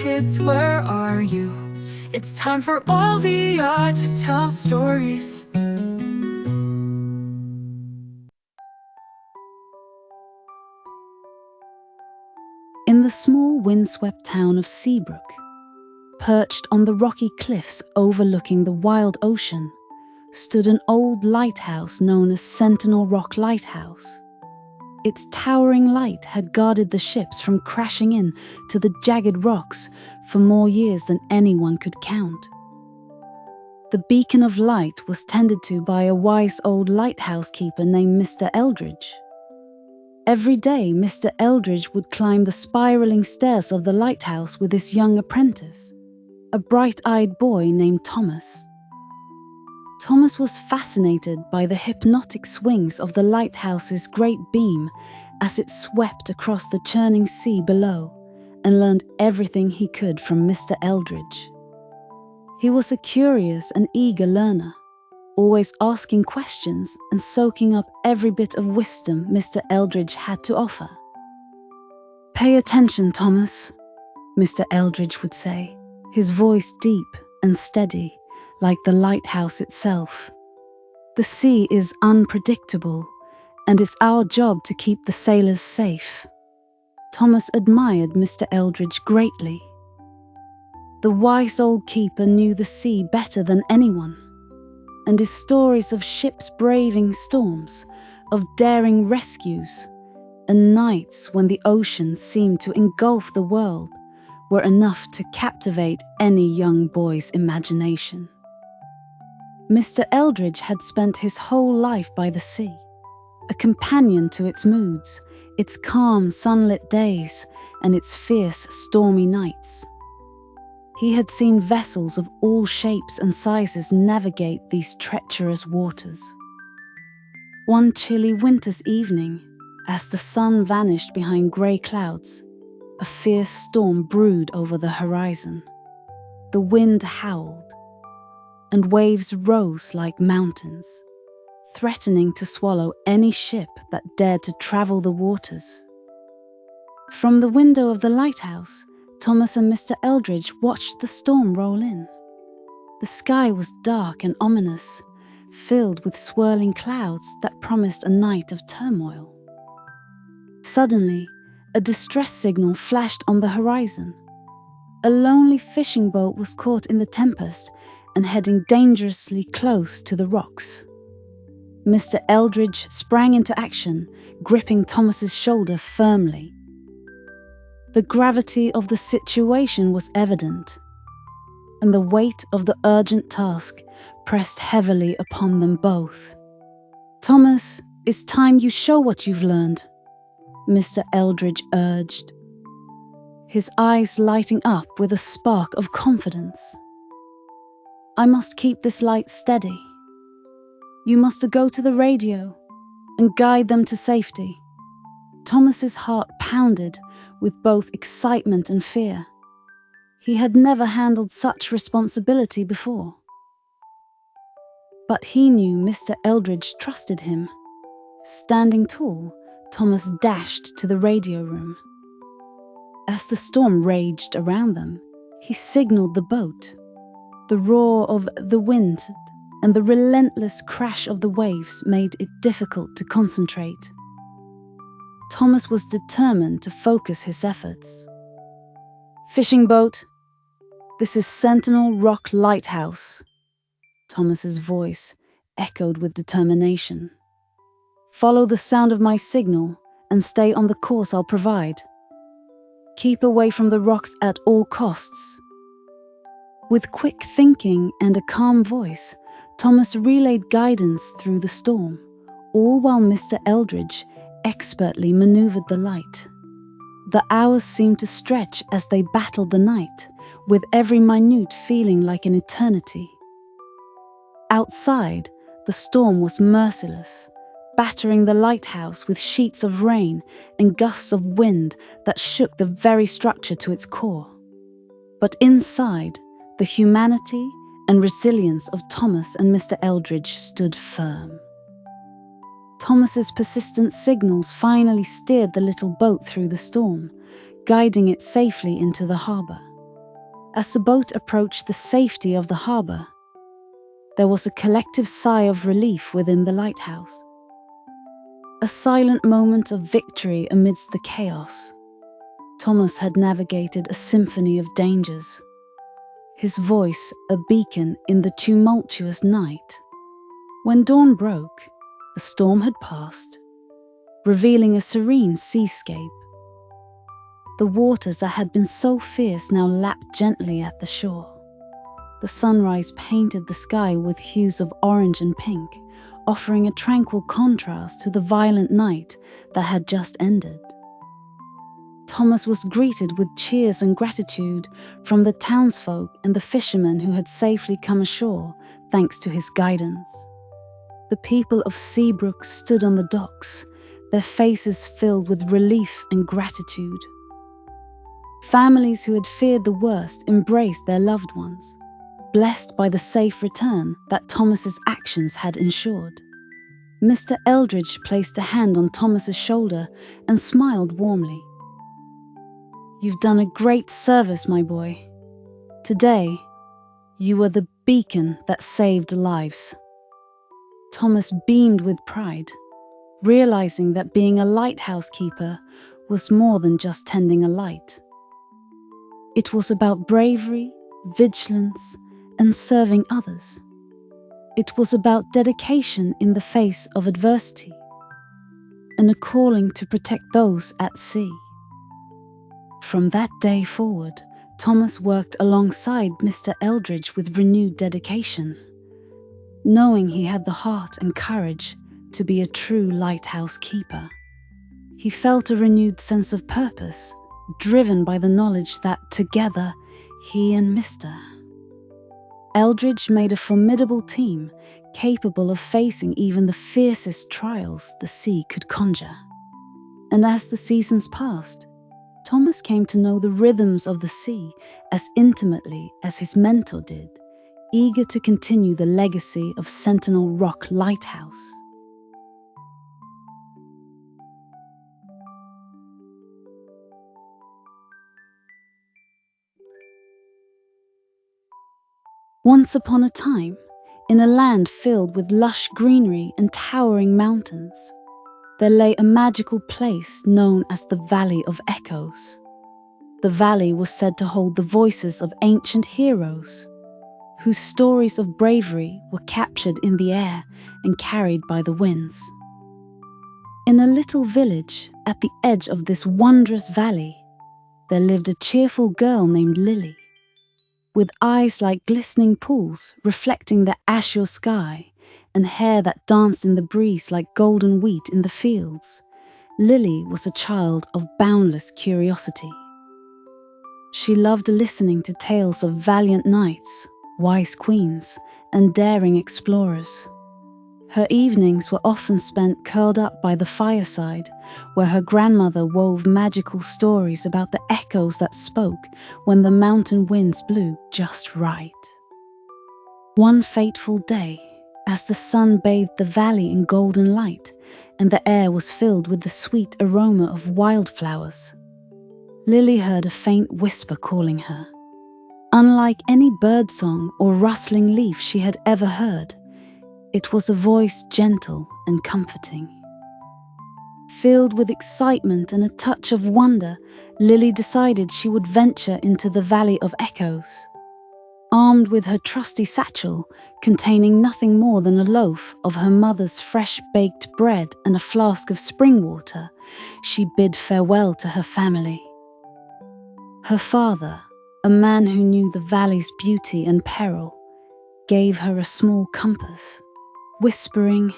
kids, where are you? It's time for all the art to tell stories. In the small windswept town of Seabrook, perched on the rocky cliffs overlooking the wild ocean, stood an old lighthouse known as Sentinel Rock Lighthouse. Its towering light had guarded the ships from crashing in to the jagged rocks for more years than anyone could count. The beacon of light was tended to by a wise old lighthouse keeper named Mr. Eldridge. Every day, Mr. Eldridge would climb the spiraling stairs of the lighthouse with his young apprentice, a bright-eyed boy named Thomas. Thomas was fascinated by the hypnotic swings of the lighthouse's great beam as it swept across the churning sea below, and learned everything he could from Mr. Eldridge. He was a curious and eager learner, always asking questions and soaking up every bit of wisdom Mr. Eldridge had to offer. "Pay attention, Thomas," Mr. Eldridge would say, his voice deep and steady, like the lighthouse itself. "The sea is unpredictable, and it's our job to keep the sailors safe." Thomas admired Mr. Eldridge greatly. The wise old keeper knew the sea better than anyone, and his stories of ships braving storms, of daring rescues, and nights when the ocean seemed to engulf the world were enough to captivate any young boy's imagination. Mr. Eldridge had spent his whole life by the sea, a companion to its moods, its calm sunlit days, and its fierce stormy nights. He had seen vessels of all shapes and sizes navigate these treacherous waters. One chilly winter's evening, as the sun vanished behind grey clouds, a fierce storm brewed over the horizon. The wind howled, and waves rose like mountains, threatening to swallow any ship that dared to travel the waters. From the window of the lighthouse, Thomas and Mr. Eldridge watched the storm roll in. The sky was dark and ominous, filled with swirling clouds that promised a night of turmoil. Suddenly, a distress signal flashed on the horizon. A lonely fishing boat was caught in the tempest and heading dangerously close to the rocks. Mr. Eldridge sprang into action, gripping Thomas's shoulder firmly. The gravity of the situation was evident, and the weight of the urgent task pressed heavily upon them both. "Thomas, it's time you show what you've learned," Mr. Eldridge urged, his eyes lighting up with a spark of confidence. "I must keep this light steady. You must go to the radio and guide them to safety." Thomas's heart pounded with both excitement and fear. He had never handled such responsibility before. But he knew Mr. Eldridge trusted him. Standing tall, Thomas dashed to the radio room. As the storm raged around them, he signaled the boat. The roar of the wind and the relentless crash of the waves made it difficult to concentrate. Thomas was determined to focus his efforts. "Fishing boat, this is Sentinel Rock Lighthouse." Thomas's voice echoed with determination. "Follow the sound of my signal and stay on the course I'll provide. Keep away from the rocks at all costs." With quick thinking and a calm voice, Thomas relayed guidance through the storm, all while Mr. Eldridge expertly maneuvered the light. The hours seemed to stretch as they battled the night, with every minute feeling like an eternity. Outside, the storm was merciless, battering the lighthouse with sheets of rain and gusts of wind that shook the very structure to its core. But inside, the humanity and resilience of Thomas and Mr. Eldridge stood firm. Thomas's persistent signals finally steered the little boat through the storm, guiding it safely into the harbour. As the boat approached the safety of the harbor, there was a collective sigh of relief within the lighthouse. A silent moment of victory amidst the chaos. Thomas had navigated a symphony of dangers, his voice a beacon in the tumultuous night. When dawn broke, the storm had passed, revealing a serene seascape. The waters that had been so fierce now lapped gently at the shore. The sunrise painted the sky with hues of orange and pink, offering a tranquil contrast to the violent night that had just ended. Thomas was greeted with cheers and gratitude from the townsfolk and the fishermen who had safely come ashore thanks to his guidance. The people of Seabrook stood on the docks, their faces filled with relief and gratitude. Families who had feared the worst embraced their loved ones, blessed by the safe return that Thomas's actions had ensured. Mr. Eldridge placed a hand on Thomas's shoulder and smiled warmly. "You've done a great service, my boy. Today, you were the beacon that saved lives." Thomas beamed with pride, realizing that being a lighthouse keeper was more than just tending a light. It was about bravery, vigilance, and serving others. It was about dedication in the face of adversity, and a calling to protect those at sea. From that day forward, Thomas worked alongside Mr. Eldridge with renewed dedication, knowing he had the heart and courage to be a true lighthouse keeper. He felt a renewed sense of purpose, driven by the knowledge that together he and Mr. Eldridge made a formidable team capable of facing even the fiercest trials the sea could conjure. And as the seasons passed, Thomas came to know the rhythms of the sea as intimately as his mentor did, eager to continue the legacy of Sentinel Rock Lighthouse. Once upon a time, in a land filled with lush greenery and towering mountains, there lay a magical place known as the Valley of Echoes. The valley was said to hold the voices of ancient heroes, whose stories of bravery were captured in the air and carried by the winds. In a little village at the edge of this wondrous valley, there lived a cheerful girl named Lily. With eyes like glistening pools reflecting the azure sky and hair that danced in the breeze like golden wheat in the fields, Lily was a child of boundless curiosity. She loved listening to tales of valiant knights, wise queens, and daring explorers. Her evenings were often spent curled up by the fireside, where her grandmother wove magical stories about the echoes that spoke when the mountain winds blew just right. One fateful day, as the sun bathed the valley in golden light and the air was filled with the sweet aroma of wildflowers, Lily heard a faint whisper calling her. Unlike any birdsong or rustling leaf she had ever heard, it was a voice gentle and comforting. Filled with excitement and a touch of wonder, Lily decided she would venture into the Valley of Echoes. Armed with her trusty satchel, containing nothing more than a loaf of her mother's fresh-baked bread and a flask of spring water, she bid farewell to her family. Her father, a man who knew the valley's beauty and peril, gave her a small compass, whispering,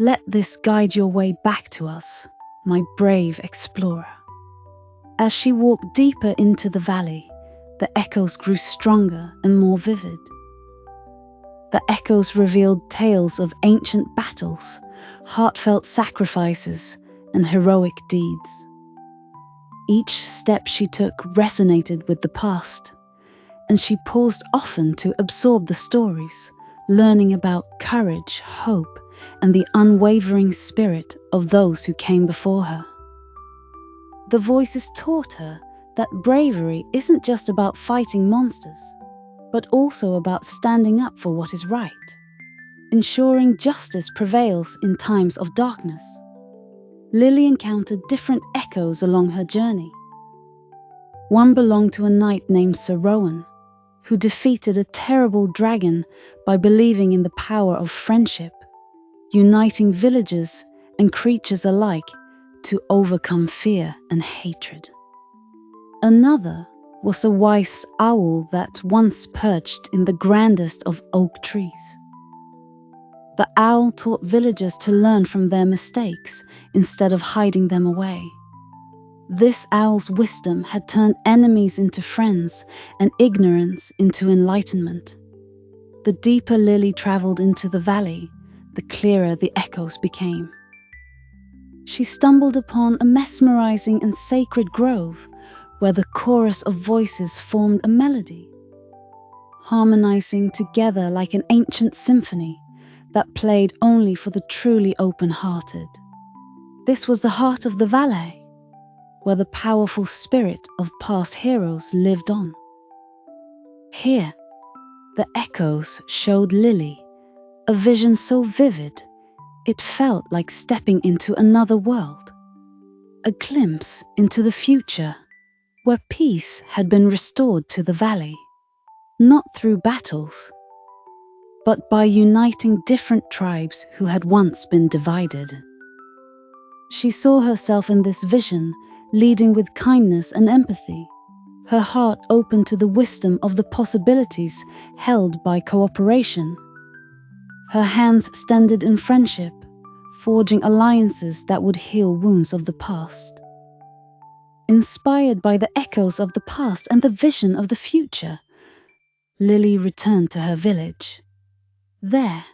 "Let this guide your way back to us, my brave explorer." As she walked deeper into the valley, the echoes grew stronger and more vivid. The echoes revealed tales of ancient battles, heartfelt sacrifices, and heroic deeds. Each step she took resonated with the past, and she paused often to absorb the stories, learning about courage, hope, and the unwavering spirit of those who came before her. The voices taught her that bravery isn't just about fighting monsters, but also about standing up for what is right, ensuring justice prevails in times of darkness. Lily encountered different echoes along her journey. One belonged to a knight named Sir Rowan, who defeated a terrible dragon by believing in the power of friendship, uniting villagers and creatures alike to overcome fear and hatred. Another was a wise owl that once perched in the grandest of oak trees. The owl taught villagers to learn from their mistakes instead of hiding them away. This owl's wisdom had turned enemies into friends and ignorance into enlightenment. The deeper Lily traveled into the valley, the clearer the echoes became. She stumbled upon a mesmerizing and sacred grove where the chorus of voices formed a melody, harmonizing together like an ancient symphony that played only for the truly open-hearted. This was the heart of the valley, where the powerful spirit of past heroes lived on. Here, the echoes showed Lily a vision so vivid it felt like stepping into another world, a glimpse into the future where peace had been restored to the valley, not through battles, but by uniting different tribes who had once been divided. She saw herself in this vision, leading with kindness and empathy, her heart open to the wisdom of the possibilities held by cooperation. Her hands extended in friendship, forging alliances that would heal wounds of the past. Inspired by the echoes of the past and the vision of the future, Lily returned to her village. There,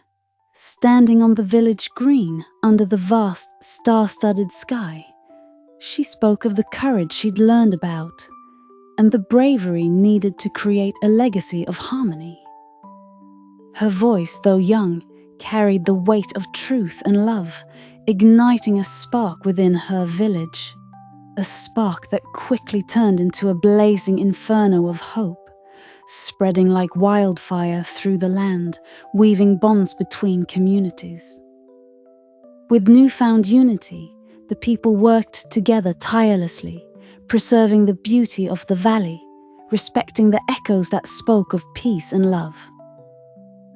standing on the village green under the vast star-studded sky, she spoke of the courage she'd learned about and the bravery needed to create a legacy of harmony. Her voice, though young, carried the weight of truth and love, igniting a spark within her village, a spark that quickly turned into a blazing inferno of hope, spreading like wildfire through the land, weaving bonds between communities. With newfound unity, the people worked together tirelessly, preserving the beauty of the valley, respecting the echoes that spoke of peace and love.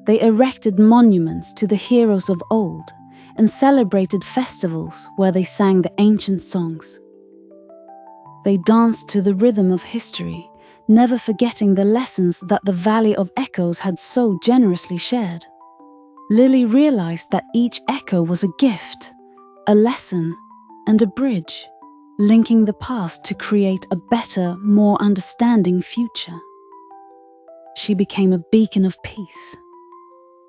They erected monuments to the heroes of old and celebrated festivals where they sang the ancient songs. They danced to the rhythm of history, never forgetting the lessons that the Valley of Echoes had so generously shared. Lily realized that each echo was a gift, a lesson, and a bridge, linking the past to create a better, more understanding future. She became a beacon of peace,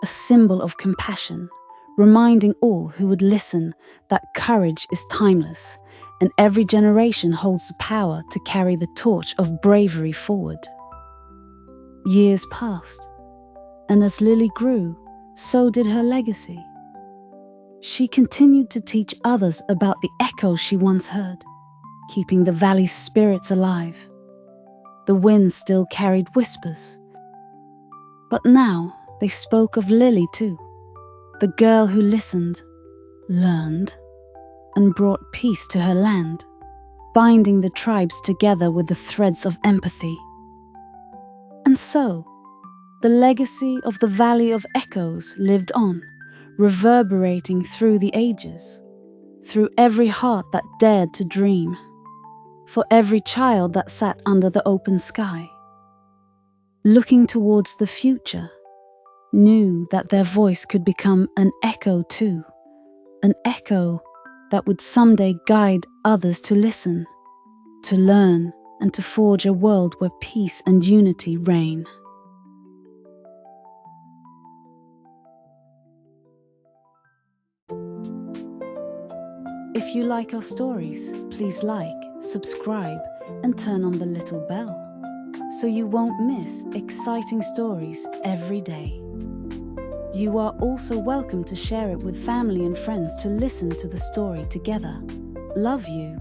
a symbol of compassion, reminding all who would listen that courage is timeless and every generation holds the power to carry the torch of bravery forward. Years passed, and as Lily grew, so did her legacy. She continued to teach others about the echoes she once heard, keeping the valley's spirits alive. The wind still carried whispers, but now they spoke of Lily too, the girl who listened, learned, and brought peace to her land, binding the tribes together with the threads of empathy. And so, the legacy of the Valley of Echoes lived on, reverberating through the ages, through every heart that dared to dream, for every child that sat under the open sky. Looking towards the future, knew that their voice could become an echo too, an echo that would someday guide others to listen, to learn, and to forge a world where peace and unity reign. If you like our stories, please like, subscribe, and turn on the little bell, so you won't miss exciting stories every day. You are also welcome to share it with family and friends to listen to the story together. Love you.